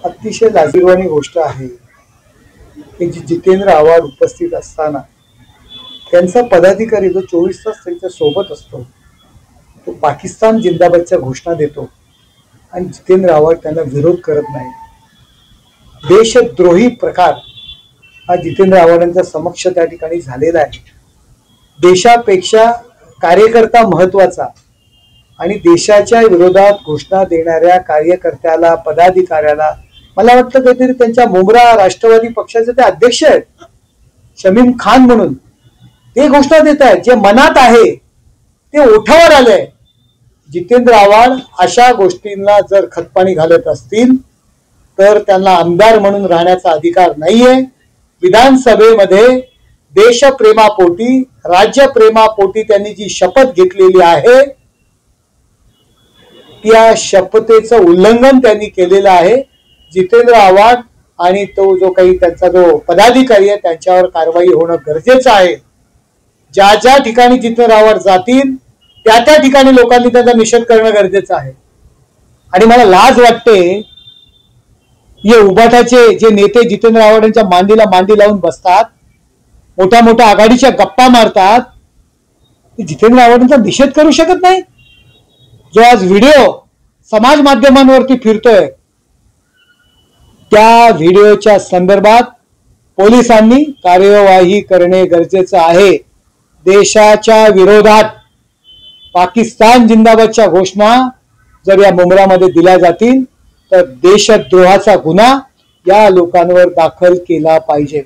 अतिशय लाजिरवाणी गोष्ट आहे की जितेंद्र आव्हाड उपस्थित असताना त्यांचा पदाधिकारी जो 24 तास त्यांच्या सोबत असतो तो पाकिस्तान जिंदाबादच्या घोषणा देतो आणि जितेंद्र आव्हाड त्यांना विरोध करत नाही। देशद्रोही प्रकार हा जितेंद्र आव्हाडांच्या समक्ष त्या ठिकाणी झालेला आहे। देशापेक्षा कार्यकर्ता महत्वाचा आणि देशाच्या विरोधात घोषणा देणाऱ्या कार्यकर्त्याला पदाधिकाऱ्याला मला वाटतं काहीतरी त्यांच्या मुंब्रा राष्ट्रवादी पक्षाचे ते अध्यक्ष आहेत शमीम खान म्हणून ते घोषणा देत आहेत जे मनात आहे ते ओठावर आलंय। जितेंद्र आव्हाड अशा गोष्टींना जर खतपाणी घालत असतील तर त्यांना आमदार म्हणून राहण्याचा अधिकार नाहीये। विधानसभेमध्ये देशप्रेमापोटी राज्यप्रेमापोटी त्यांनी जी शपथ घेतलेली आहे त्या शपथेचं उल्लंघन त्यांनी केलेलं आहे। जितेंद्र आव्हाड आणि तो जो काही त्यांचा जो पदाधिकारी आहे त्यांच्यावर कारवाई होणं गरजेचं आहे। ज्या ज्या ठिकाणी जितेंद्र आव्हाड जातील त्या त्या ठिकाणी लोकांनी त्याचा निषेध करणं गरजेचं आहे। आणि मला लाज वाटते हे उबाटाचे जे नेते जितेंद्र आव्हाडांच्या मांडीला मांडी लावून बसतात मोठ्या मोठ्या आघाडीच्या गप्पा मारतात जितेंद्र आव्हाडांचा निषेध करू शकत नाही। जो आज व्हिडिओ समाज माध्यमांवरती फिरतोय त्या व्हिडिओच्या संदर्भात पोलिसांनी कार्यवाही करणे गरजेचं आहे। देशाच्या विरोधात पाकिस्तान जिंदाबादच्या घोषणा जर या मुंब्रामध्ये दिल्या जातील तर देशद्रोहाचा गुन्हा या लोकांवर दाखल केला पाहिजे।